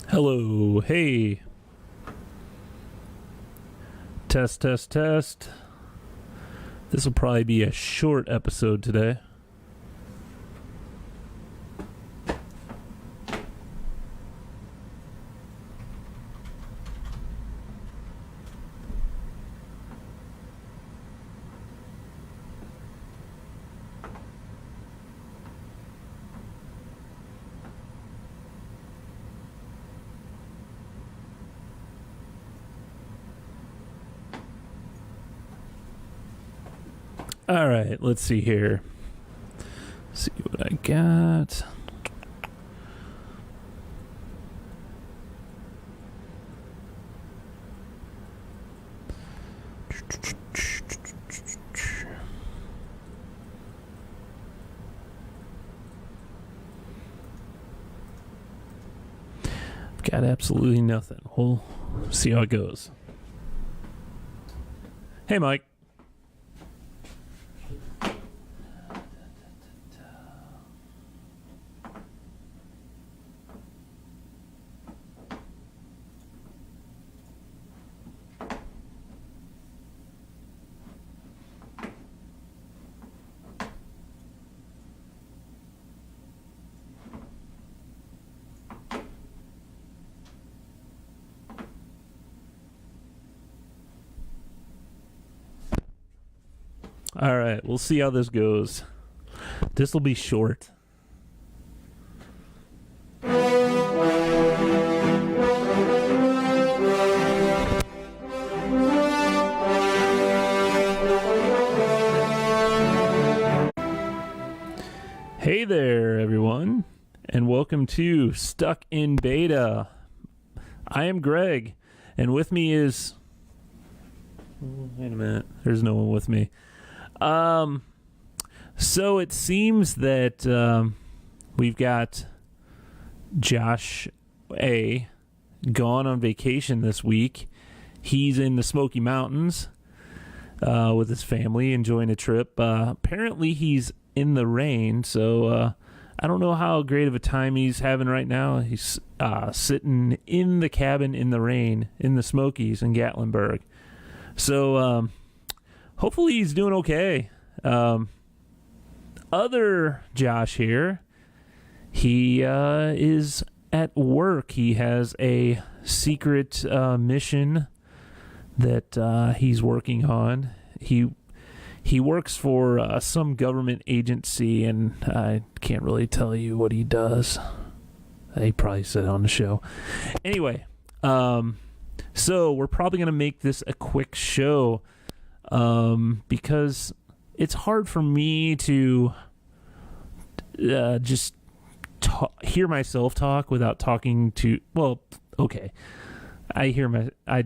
Hello, hey. Test, test, test. This will probably be a short episode today. All right, let's see here. See what I got. Got absolutely nothing. We'll see how it goes. Hey, Mike. All right, we'll see how this goes. This will be short. Hey there, everyone, and welcome to Stuck in Beta. I am Greg, and with me is... Wait a minute. There's no one with me. So it seems that we've got Josh A. gone on vacation this week. He's in the Smoky Mountains with his family, enjoying a trip. Apparently he's in the rain, so I don't know how great of a time he's having right now. He's sitting in the cabin in the rain in the Smokies in Gatlinburg. So hopefully he's doing okay. Other Josh here, he is at work. He has a secret mission that he's working on. He works for some government agency, and I can't really tell you what he does. He probably said it on the show. Anyway, so we're probably going to make this a quick show because it's hard for me to just hear myself talk without talking to... Well, okay. I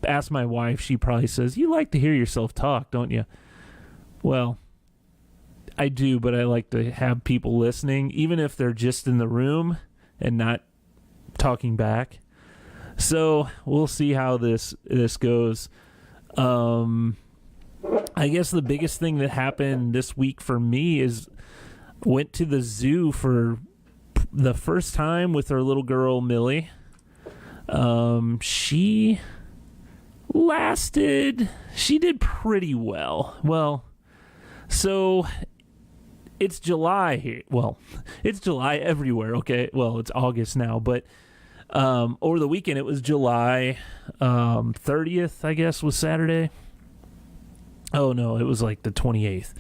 ask my wife, she probably says, "You like to hear yourself talk, don't you?" Well, I do, but I like to have people listening, even if they're just in the room and not talking back. So we'll see how this goes. I guess the biggest thing that happened this week for me is went to the zoo for the first time with our little girl, Millie. She did pretty well. Well, so it's July here. Well, it's July everywhere, okay? Well, it's August now, but over the weekend it was July 30th, I guess, was Saturday. Oh, no, it was like the 28th.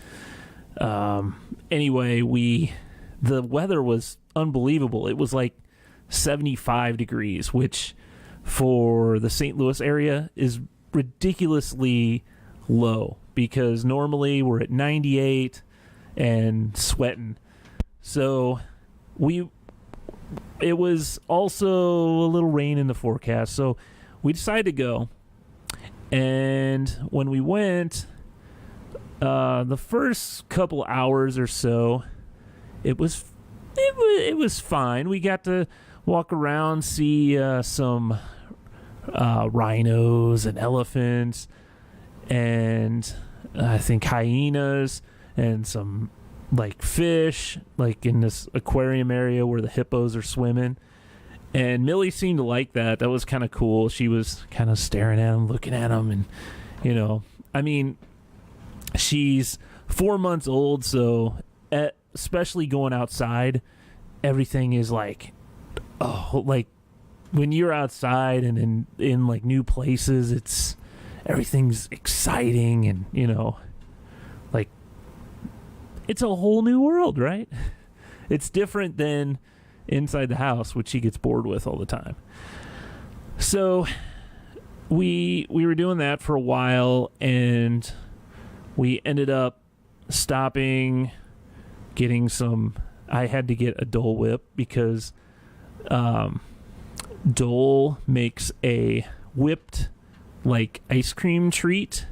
Anyway, the weather was unbelievable. It was like 75 degrees, which for the St. Louis area is ridiculously low because normally we're at 98 and sweating. So it was also a little rain in the forecast. So we decided to go. And when we went, the first couple hours or so, it was fine. We got to walk around, see some rhinos and elephants, and I think hyenas, and some like fish, like in this aquarium area where the hippos are swimming. And Millie seemed to like that. That was kind of cool. She was kind of staring at him, looking at him, and, you know, I mean, she's 4 months old, so especially going outside, everything is like, oh, like when you're outside and in like new places, everything's exciting, and, you know, like it's a whole new world, right? It's different than inside the house, which she gets bored with all the time. So we were doing that for a while, and we ended up stopping, getting some. I had to get a Dole Whip because Dole makes a whipped like ice cream treat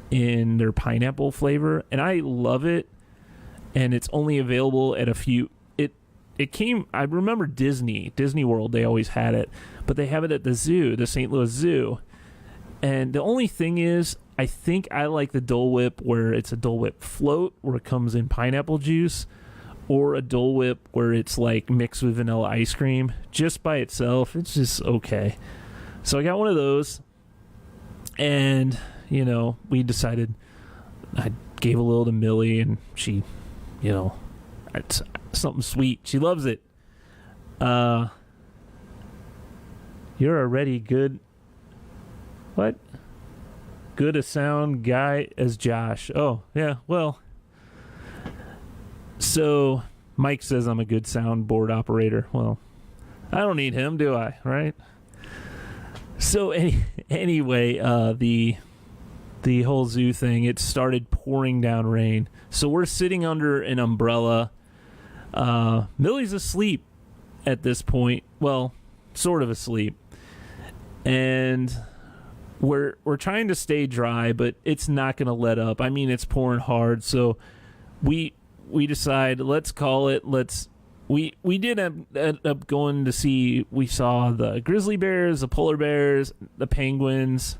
in their pineapple flavor, and I love it. And it's only available at a few. It came. I remember Disney World. They always had it, but they have it at the zoo, the St. Louis Zoo. And the only thing is, I think I like the Dole Whip where it's a Dole Whip float where it comes in pineapple juice, or a Dole Whip where it's like mixed with vanilla ice cream. Just by itself, it's just okay. So I got one of those, and, you know, we decided, I gave a little to Millie, and she, you know, it's something sweet. She loves it. You're already good. What? Good a sound guy as Josh. Oh, yeah, well. So Mike says I'm a good soundboard operator. Well, I don't need him, do I? Right? So anyway, the whole zoo thing, it started pouring down rain. So we're sitting under an umbrella. Millie's asleep at this point. Well, sort of asleep. And we're trying to stay dry, but it's not going to let up. I mean, it's pouring hard. So we decide, let's call it. We did end up going to see. We saw the grizzly bears, the polar bears, the penguins,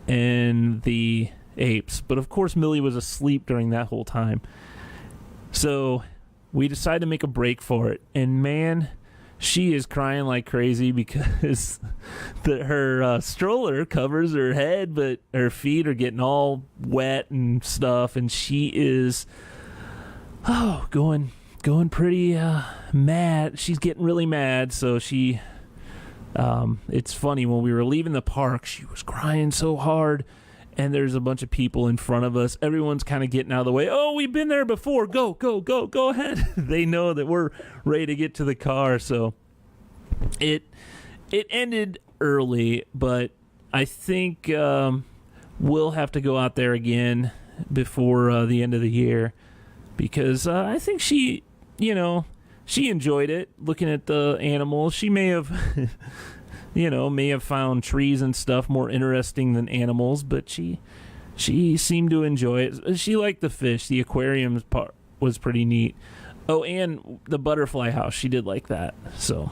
and the apes. But of course, Millie was asleep during that whole time. So we decided to make a break for it. And man, she is crying like crazy because her stroller covers her head, but her feet are getting all wet and stuff. And she is, going pretty mad. She's getting really mad. So she, it's funny, when we were leaving the park, she was crying so hard. And there's a bunch of people in front of us. Everyone's kind of getting out of the way. Oh, we've been there before. Go ahead. They know that we're ready to get to the car. So it ended early, but I think we'll have to go out there again before the end of the year, because I think she enjoyed it, looking at the animals. She may have... may have found trees and stuff more interesting than animals, but she seemed to enjoy it. She liked the fish. The aquarium part was pretty neat. Oh, and the butterfly house. She did like that. So,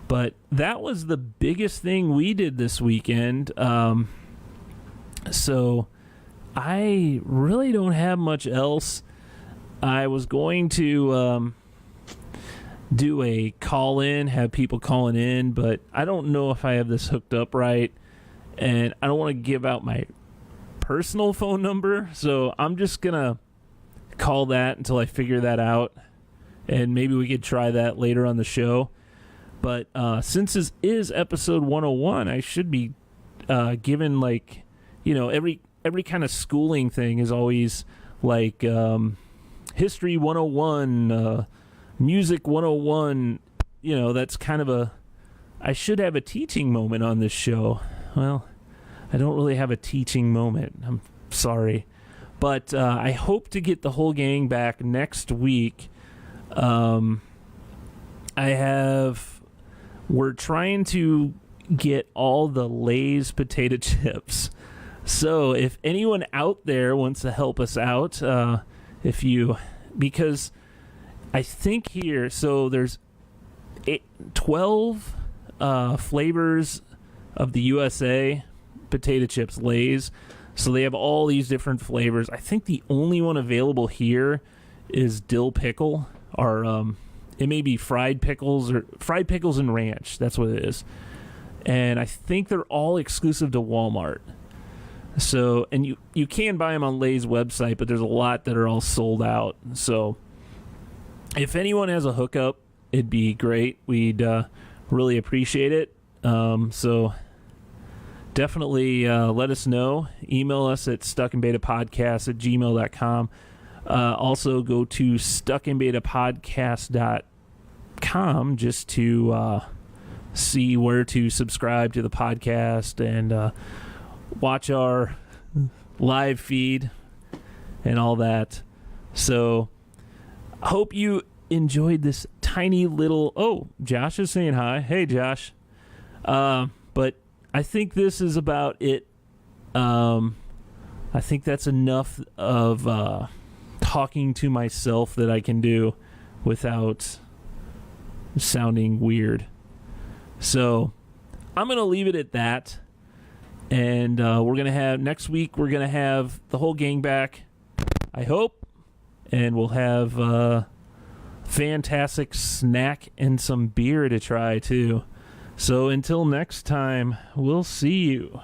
but that was the biggest thing we did this weekend. So I really don't have much else. I was going to... do a call-in, have people calling in, but I don't know if I have this hooked up right, and I don't want to give out my personal phone number, so I'm just going to call that until I figure that out, and maybe we could try that later on the show. But since this is episode 101, I should be given, like, every kind of schooling thing is always like History 101, Music 101, that's kind of I should have a teaching moment on this show. Well, I don't really have a teaching moment. I'm sorry. But I hope to get the whole gang back next week. We're trying to get all the Lay's potato chips. So if anyone out there wants to help us out, because I think here, so there's 12 flavors of the USA potato chips, Lay's. So they have all these different flavors. I think the only one available here is dill pickle, our it may be fried pickles and ranch. That's what it is. And I think they're all exclusive to Walmart. So, and you can buy them on Lay's website, but there's a lot that are all sold out. So, if anyone has a hookup, it'd be great. We'd really appreciate it. So, definitely let us know. Email us at stuckinbetapodcast@gmail.com. Also, go to stuckinbetapodcast.com just to see where to subscribe to the podcast and watch our live feed and all that. So, I hope you enjoyed this tiny little... Oh, Josh is saying hi. Hey, Josh. But I think this is about it. I think that's enough of talking to myself that I can do without sounding weird. So, I'm going to leave it at that. And we're going to have, next week, we're going to have the whole gang back, I hope. And we'll have a fantastic snack and some beer to try, too. So until next time, we'll see you.